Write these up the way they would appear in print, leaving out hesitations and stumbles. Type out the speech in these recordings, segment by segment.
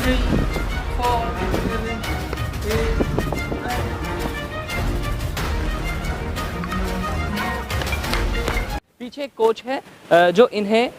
3, 4, 7, 8, 9. पीछे एक कोच है जो इन्हें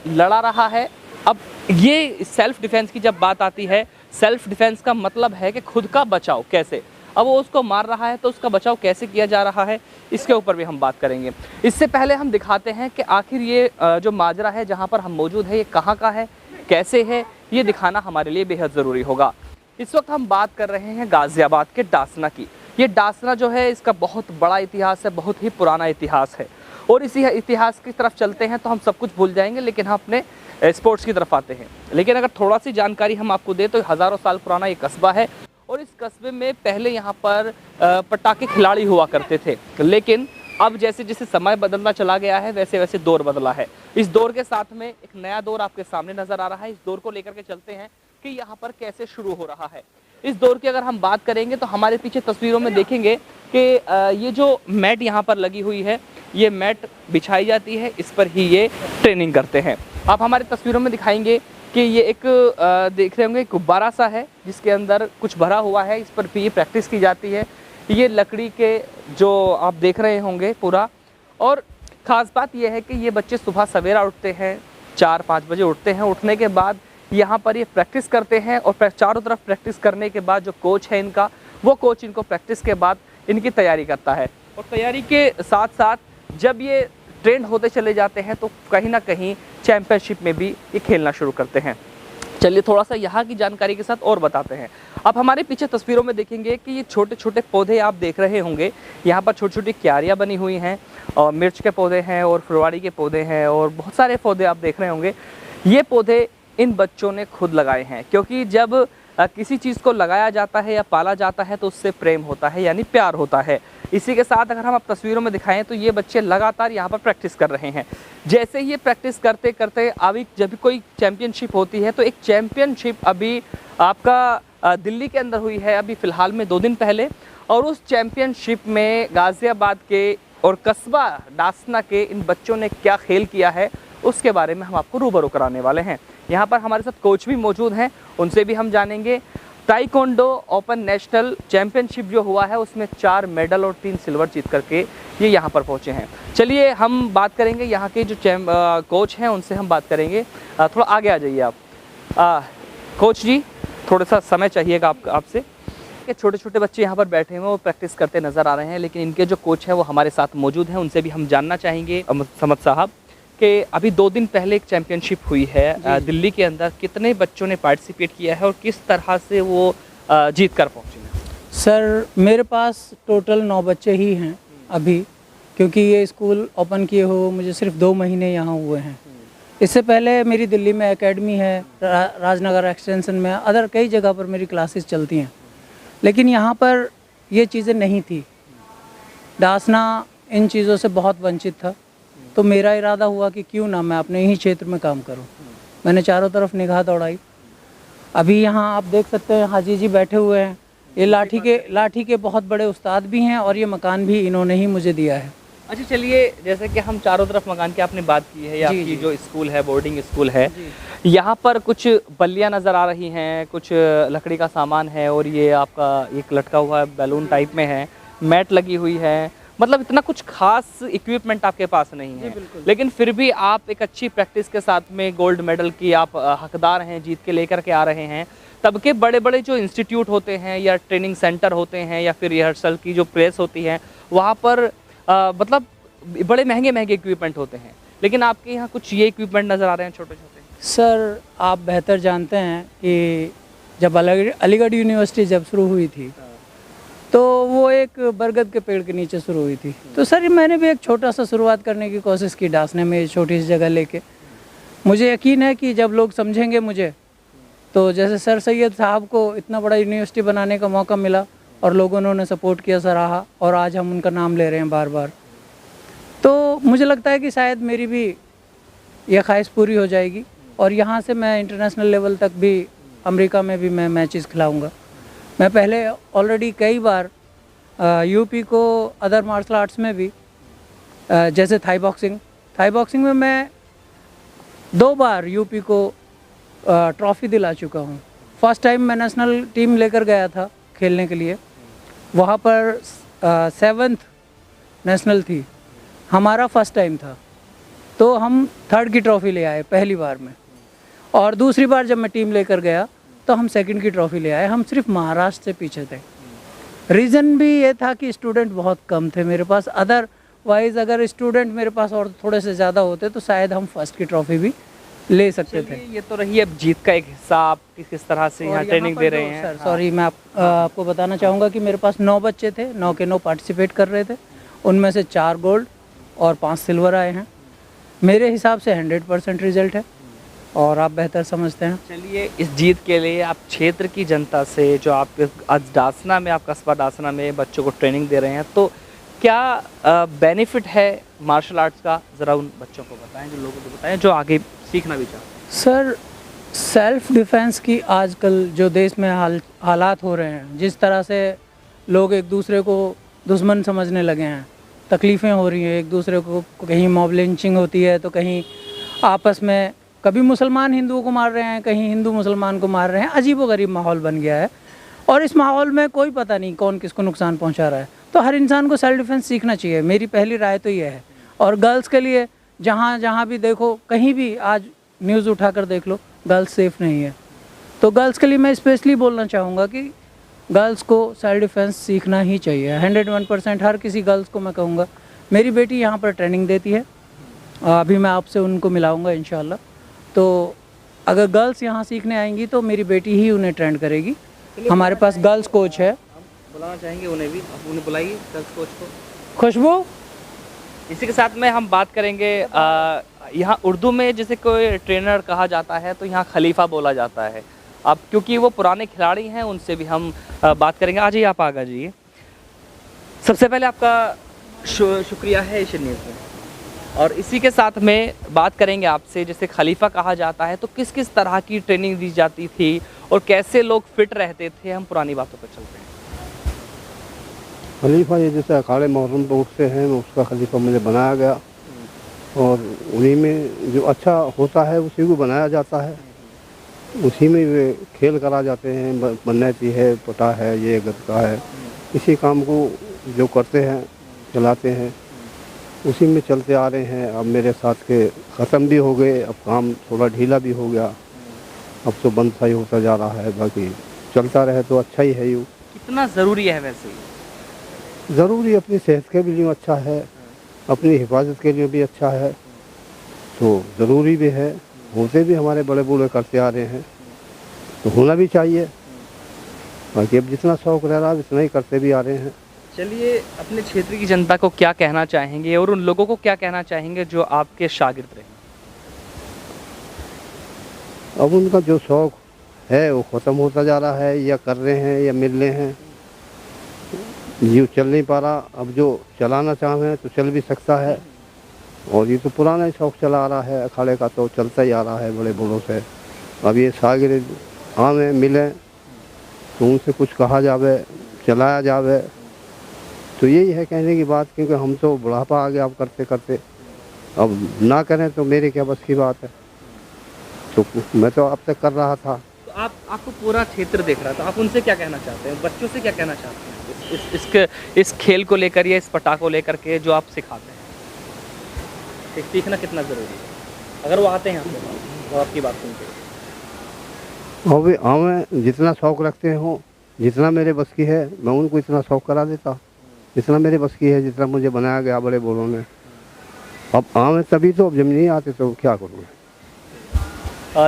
लड़ा रहा है। अब ये सेल्फ डिफेंस की जब बात आती है, सेल्फ डिफेंस का मतलब है कि खुद का बचाव कैसे। अब वो उसको मार रहा है तो उसका बचाव कैसे किया जा रहा है, इसके ऊपर भी हम बात करेंगे। इससे पहले हम दिखाते हैं कि आखिर ये जो माजरा है जहाँ पर हम मौजूद है, ये कहाँ का है, कैसे है, ये दिखाना हमारे लिए बेहद ज़रूरी होगा। इस वक्त हम बात कर रहे हैं गाज़ियाबाद के डासना की। ये डासना जो है इसका बहुत बड़ा इतिहास है, बहुत ही पुराना इतिहास है। और इसी इतिहास की तरफ चलते हैं तो हम सब कुछ भूल जाएंगे, लेकिन हम अपने स्पोर्ट्स की तरफ आते हैं। लेकिन अगर थोड़ा सी जानकारी हम आपको दें तो हज़ारों साल पुराना ये कस्बा है और इस कस्बे में पहले यहाँ पर पटाखे खिलाड़ी हुआ करते थे। लेकिन अब जैसे जैसे समय बदलता चला गया है वैसे वैसे दौर बदला है। इस दौर के साथ में एक नया दौर आपके सामने नज़र आ रहा है। इस दौर को लेकर के चलते हैं कि यहाँ पर कैसे शुरू हो रहा है। इस दौर की अगर हम बात करेंगे तो हमारे पीछे तस्वीरों में देखेंगे कि ये जो मैट यहाँ पर लगी हुई है, ये मैट बिछाई जाती है, इस पर ही ये ट्रेनिंग करते हैं। आप हमारे तस्वीरों में दिखाएंगे कि ये एक देख रहे होंगे गुब्बारा सा है जिसके अंदर कुछ भरा हुआ है, इस पर भी ये प्रैक्टिस की जाती है। ये लकड़ी के जो आप देख रहे होंगे पूरा। और ख़ास बात यह है कि ये बच्चे सुबह सवेरा उठते हैं, 4-5 बजे उठते हैं। उठने के बाद यहाँ पर ये प्रैक्टिस करते हैं और चारों तरफ प्रैक्टिस करने के बाद जो कोच है इनका, वो कोच इनको प्रैक्टिस के बाद इनकी तैयारी करता है। और तैयारी के साथ साथ जब ये ट्रेंड होते चले जाते हैं तो कहीं ना कहीं चैम्पियनशिप में भी ये खेलना शुरू करते हैं। चलिए थोड़ा सा यहाँ की जानकारी के साथ और बताते हैं। आप हमारे पीछे तस्वीरों में देखेंगे कि ये छोटे छोटे पौधे आप देख रहे होंगे। यहाँ पर छोटी छोटी क्यारियाँ बनी हुई हैं और मिर्च के पौधे हैं और फुलवाड़ी के पौधे हैं और बहुत सारे पौधे आप देख रहे होंगे। ये पौधे इन बच्चों ने खुद लगाए हैं, क्योंकि जब किसी चीज़ को लगाया जाता है या पाला जाता है तो उससे प्रेम होता है, यानी प्यार होता है। इसी के साथ अगर हम आप तस्वीरों में दिखाएं तो ये बच्चे लगातार यहाँ पर प्रैक्टिस कर रहे हैं। जैसे ही ये प्रैक्टिस करते करते अभी जब कोई चैम्पियनशिप होती है तो एक चैम्पियनशिप अभी आपका दिल्ली के अंदर हुई है अभी फ़िलहाल में 2 दिन पहले। और उस चैम्पियनशिप में गाज़ियाबाद के और कस्बा डासना के इन बच्चों ने क्या खेल किया है उसके बारे में हम आपको रूबरू कराने वाले हैं। यहाँ पर हमारे साथ कोच भी मौजूद हैं, उनसे भी हम जानेंगे। ताइक्वांडो ओपन नेशनल चैम्पियनशिप जो हुआ है उसमें 4 मेडल और 3 सिल्वर जीत करके ये यहाँ पर पहुँचे हैं। चलिए हम बात करेंगे यहाँ के जो कोच हैं उनसे हम बात करेंगे। थोड़ा आगे आ जाइए आप। कोच जी, थोड़ा सा समय चाहिएगा आपसे। कि छोटे छोटे बच्चे यहाँ पर बैठे हुए और प्रैक्टिस करते नज़र आ रहे हैं, लेकिन इनके जो कोच हैं वो हमारे साथ मौजूद हैं, उनसे भी हम जानना चाहेंगे। समद साहब कि अभी 2 दिन पहले एक चैम्पियनशिप हुई है दिल्ली के अंदर, कितने बच्चों ने पार्टिसिपेट किया है और किस तरह से वो जीत कर पहुँचे हैं? सर मेरे पास टोटल 9 बच्चे ही हैं अभी, क्योंकि ये स्कूल ओपन किए हो मुझे सिर्फ 2 महीने यहाँ हुए हैं। इससे पहले मेरी दिल्ली में एकेडमी है, राजनगर एक्सटेंशन में, अदर कई जगह पर मेरी क्लासेस चलती हैं, लेकिन यहाँ पर ये चीज़ें नहीं थी। डासना इन चीज़ों से बहुत वंचित था, तो मेरा इरादा हुआ कि क्यों ना मैं अपने ही क्षेत्र में काम करूं। मैंने चारों तरफ निगाह दौड़ाई। अभी यहाँ आप देख सकते हैं हाजी जी बैठे हुए हैं, ये लाठी के बहुत बड़े उस्ताद भी हैं और ये मकान भी इन्होंने ही मुझे दिया है। अच्छा चलिए, जैसे कि हम चारों तरफ मकान की आपने बात की है, या आपकी जो स्कूल है बोर्डिंग स्कूल है, यहाँ पर कुछ बल्लियाँ नज़र आ रही हैं, कुछ लकड़ी का सामान है और ये आपका एक लटका हुआ बैलून टाइप में है, मैट लगी हुई है। मतलब इतना कुछ खास इक्विपमेंट आपके पास नहीं है, लेकिन फिर भी आप एक अच्छी प्रैक्टिस के साथ में गोल्ड मेडल की आप हकदार हैं, जीत के लेकर के आ रहे हैं। तब के बड़े बड़े जो इंस्टीट्यूट होते हैं या ट्रेनिंग सेंटर होते हैं या फिर रिहर्सल की जो प्लेस होती है वहाँ पर मतलब बड़े महंगे महंगे इक्विपमेंट होते हैं, लेकिन आपके यहाँ कुछ ये इक्विपमेंट नज़र आ रहे हैं छोटे छोटे। सर आप बेहतर जानते हैं कि जब अलीगढ़ यूनिवर्सिटी जब शुरू हुई थी तो वो एक बरगद के पेड़ के नीचे शुरू हुई थी। तो सर मैंने भी एक छोटा सा शुरुआत करने की कोशिश की डासने में, छोटी सी जगह लेके। मुझे यकीन है कि जब लोग समझेंगे मुझे, तो जैसे सर सैयद साहब को इतना बड़ा यूनिवर्सिटी बनाने का मौका मिला और लोगों ने उन्हें सपोर्ट किया, सराहा, और आज हम उनका नाम ले रहे हैं बार बार, तो मुझे लगता है कि शायद मेरी भी ये ख्वाहिश पूरी हो जाएगी और यहाँ से मैं इंटरनेशनल लेवल तक भी, अमेरिका में भी मैं मैचेस खिलाऊँगा। मैं पहले ऑलरेडी कई बार यूपी को अदर मार्शल आर्ट्स में भी, जैसे थाई बॉक्सिंग में मैं 2 बार यूपी को ट्रॉफ़ी दिला चुका हूँ। फर्स्ट टाइम मैं नेशनल टीम लेकर गया था खेलने के लिए, वहाँ पर 7th नेशनल थी, हमारा फर्स्ट टाइम था, तो हम 3rd की ट्रॉफ़ी ले आए पहली बार में। और दूसरी बार जब मैं टीम लेकर गया तो हम 2nd की ट्रॉफ़ी ले आए। हम सिर्फ महाराष्ट्र से पीछे थे। रीज़न भी ये था कि स्टूडेंट बहुत कम थे मेरे पास, अदरवाइज़ अगर स्टूडेंट मेरे पास और थोड़े से ज़्यादा होते तो शायद हम फर्स्ट की ट्रॉफ़ी भी ले सकते थे। ये तो रही अब जीत का एक हिस्सा, आप किस तरह से यहाँ ट्रेनिंग दे रहे हैं। सर सॉरी, मैं आपको बताना चाहूँगा कि मेरे पास 9 बच्चे थे, 9 के 9 पार्टिसिपेट कर रहे थे, उनमें से 4 गोल्ड और 5 सिल्वर आए हैं। मेरे हिसाब से 100% रिजल्ट है और आप बेहतर समझते हैं। चलिए, इस जीत के लिए आप क्षेत्र की जनता से, जो आप आज डासना में, आप कस्बा डासना में बच्चों को ट्रेनिंग दे रहे हैं, तो क्या बेनिफिट है मार्शल आर्ट्स का, ज़रा उन बच्चों को बताएं, जो लोगों को बताएं जो आगे सीखना भी चाहते हैं। सर, सेल्फ डिफेंस की आजकल जो देश में हालात हो रहे हैं, जिस तरह से लोग एक दूसरे को दुश्मन समझने लगे हैं, तकलीफ़ें हो रही हैं, एक दूसरे को कहीं मॉब लिंचिंग होती है तो कहीं आपस में कभी मुसलमान हिंदुओं को मार रहे हैं, कहीं हिंदू मुसलमान को मार रहे हैं। अजीबोगरीब माहौल बन गया है और इस माहौल में कोई पता नहीं कौन किसको नुकसान पहुंचा रहा है। तो हर इंसान को सेल्फ डिफेंस सीखना चाहिए, मेरी पहली राय तो ये है। और गर्ल्स के लिए जहाँ जहाँ भी देखो, कहीं भी आज न्यूज़ उठाकर देख लो, गर्ल्स सेफ़ नहीं है। तो गर्ल्स के लिए मैं स्पेशली बोलना चाहूँगा कि गर्ल्स को सेल्फ डिफेंस सीखना ही चाहिए। 101% हर किसी गर्ल्स को मैं कहूँगा। मेरी बेटी यहाँ पर ट्रेनिंग देती है, अभी मैं आपसे उनको मिलाऊँगा इंशाल्लाह। तो अगर गर्ल्स यहाँ सीखने आएंगी तो मेरी बेटी ही उन्हें ट्रेन करेगी। हमारे पास गर्ल्स कोच है, बुलाना चाहेंगे उन्हें भी, आप उन्हें बुलाइए गर्ल्स कोच को। खुशबू। इसी के साथ में हम बात करेंगे, यहाँ उर्दू में जैसे कोई ट्रेनर कहा जाता है तो यहाँ खलीफा बोला जाता है। अब क्योंकि वो पुराने खिलाड़ी हैं, उनसे भी हम बात करेंगे। आ जाइए, आप आगे जाइए। सबसे पहले आपका शुक्रिया है एशियन न्यूज़ में, और इसी के साथ में बात करेंगे आपसे, जैसे खलीफा कहा जाता है तो किस किस तरह की ट्रेनिंग दी जाती थी और कैसे लोग फिट रहते थे। हम पुरानी बातों पर चलते हैं। खलीफा ये जैसे अखाड़े मुहर्रम पे उठते हैं, उसका खलीफा मुझे बनाया गया और उन्हीं में जो अच्छा होता है उसी को बनाया जाता है, उसी में वे खेल करा जाते हैं। बनैती है, पटा है, ये गदका है, इसी काम को जो करते हैं, चलाते हैं, उसी में चलते आ रहे हैं। अब मेरे साथ के ख़त्म भी हो गए, अब काम थोड़ा ढीला भी हो गया, अब तो बंद सा ही होता जा रहा है। बाकी चलता रहे तो अच्छा ही है। यूँ कितना ज़रूरी है वैसे? ज़रूरी अपनी सेहत के लिए अच्छा है, अपनी हिफाजत के लिए भी अच्छा है, तो ज़रूरी भी है। होते भी हमारे बड़े बूढ़े करते आ रहे हैं तो होना भी चाहिए। बाकी अब जितना शौक़ रह रहा है उतना ही करते भी आ रहे हैं। चलिए, अपने क्षेत्र की जनता को क्या कहना चाहेंगे और उन लोगों को क्या कहना चाहेंगे जो आपके शागिर्द रहे? अब उनका जो शौक़ है वो ख़त्म होता जा रहा है, या कर रहे हैं या मिल रहे हैं। ये चल नहीं पा रहा, अब जो चलाना चाहें तो चल भी सकता है। और ये तो पुराना ही शौक़ चला आ रहा है, अखाड़े का तो चलता ही आ रहा है बड़े बूढ़ों से। अब ये शागिर्द आवें मिलें तो उनसे कुछ कहा जावे, चलाया जावे, तो यही है कहने की बात। क्योंकि हम तो बुढ़ापा आ गया अब करते करते, अब ना करें तो मेरे क्या बस की बात है। तो मैं तो अब तक कर रहा था। तो आपको पूरा क्षेत्र देख रहा था, आप उनसे क्या कहना चाहते हैं, बच्चों से क्या कहना चाहते हैं इस खेल को लेकर या इस पटा को लेकर के जो आप सिखाते हैं? सीखना कितना ज़रूरी है अगर वो आते हैं तो आपकी बात सुनते? और वे आवें, जितना शौक़ रखते हों, जितना मेरे बस की है मैं उनको इतना शौक़ करा देता, जितना मेरे बस की है, जितना मुझे बनाया गया बड़े बूढ़ों ने। अब आवें तभी तो, अब जब नहीं आते तो क्या करूँ।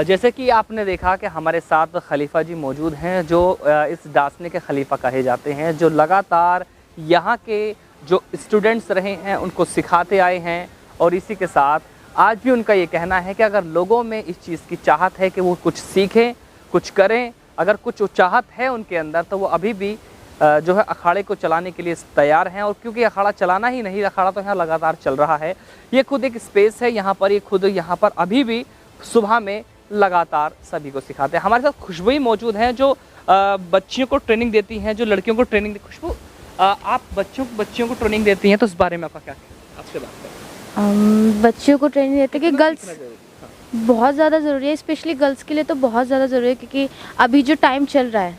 जैसे कि आपने देखा कि हमारे साथ खलीफा जी मौजूद हैं, जो इस डासने के खलीफा कहे जाते हैं, जो लगातार यहाँ के जो स्टूडेंट्स रहे हैं उनको सिखाते आए हैं। और इसी के साथ आज भी उनका ये कहना है कि अगर लोगों में इस चीज़ की चाहत है कि वो कुछ सीखें, कुछ करें, अगर कुछ चाहत है उनके अंदर, तो वो अभी भी जो है अखाड़े को चलाने के लिए तैयार हैं। और क्योंकि अखाड़ा चलाना ही नहीं, अखाड़ा तो यहाँ लगातार चल रहा है। ये खुद एक स्पेस है यहाँ पर, ये खुद यहाँ पर अभी भी सुबह में लगातार सभी को सिखाते हैं। हमारे साथ खुशबू ही मौजूद हैं जो बच्चियों को ट्रेनिंग देती हैं, जो लड़कियों को ट्रेनिंग खुशबू, आप बच्चियों को ट्रेनिंग देती हैं, तो इस बारे में आपका क्या कहना है? आपसे बात करें। बच्चियों को ट्रेनिंग देते कि बहुत ज़्यादा ज़रूरी है, स्पेशली गर्ल्स के लिए तो बहुत ज़्यादा ज़रूरी है, क्योंकि अभी जो टाइम चल रहा है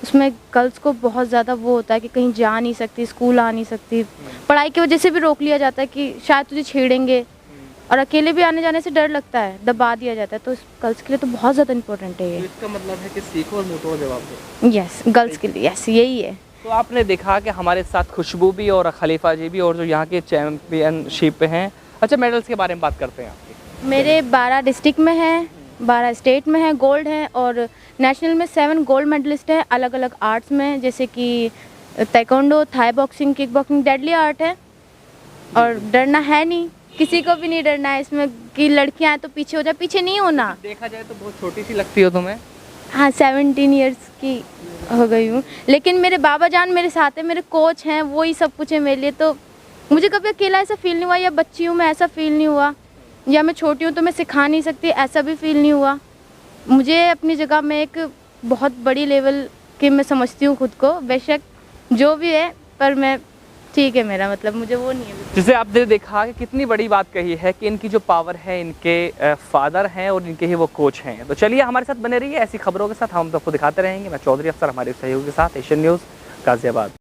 उसमें गर्ल्स को बहुत ज़्यादा वो होता है कि कहीं जा नहीं सकती, स्कूल आ नहीं सकती, पढ़ाई की वजह से भी रोक लिया जाता है कि शायद तुझे छेड़ेंगे, और अकेले भी आने जाने से डर लगता है, दबा दिया जाता है। तो गर्ल्स के लिए तो बहुत ज़्यादा इंपॉर्टेंट है तो ये। इसका मतलब है कि सीखो और मुंह तोड़ जवाब दो। यस, गर्ल्स के लिए यस यही है। तो आपने देखा कि हमारे साथ खुशबू भी और खलीफा जी भी, और जो यहाँ के चैम्पियनशिप पे हैं। अच्छा, मेडल्स के बारे में बात करते हैं आपके। मेरे 12 डिस्ट्रिक्ट में हैं, 12 स्टेट में हैं, गोल्ड हैं, और नेशनल में 7 गोल्ड मेडलिस्ट हैं अलग अलग आर्ट्स में, जैसे कि taekwondo, Thai boxing, kick boxing deadly art है, और डरना है नहीं, किसी को भी नहीं डरना है इसमें कि लड़कियां हैं तो पीछे हो जाए, पीछे नहीं होना। देखा जाए तो बहुत छोटी सी लगती हो तुम्हें। हाँ, 17 इयर्स की हो गई हूँ, लेकिन मेरे बाबा जान मेरे साथ हैं, मेरे कोच हैं, वो ही सब कुछ है मेरे लिए। तो मुझे कभी अकेला ऐसा फील नहीं हुआ, या बच्ची हूँ मैं ऐसा फील नहीं हुआ, या मैं छोटी हूँ तो मैं सिखा नहीं सकती ऐसा भी फील नहीं हुआ। मुझे अपनी जगह में एक बहुत बड़ी लेवल की मैं समझती हूँ खुद को, बेशक जो भी है, पर मैं ठीक है, मेरा मतलब मुझे वो नहीं है। जिसे आपने देखा कि कितनी बड़ी बात कही है कि इनकी जो पावर है इनके फादर हैं और इनके ही वो कोच हैं। तो चलिए हमारे साथ बने रहिए ऐसी खबरों के साथ, हम आपको दिखाते रहेंगे। मैं चौधरी अफसर हमारे सहयोगी के साथ, एशियन न्यूज़ गाजियाबाद।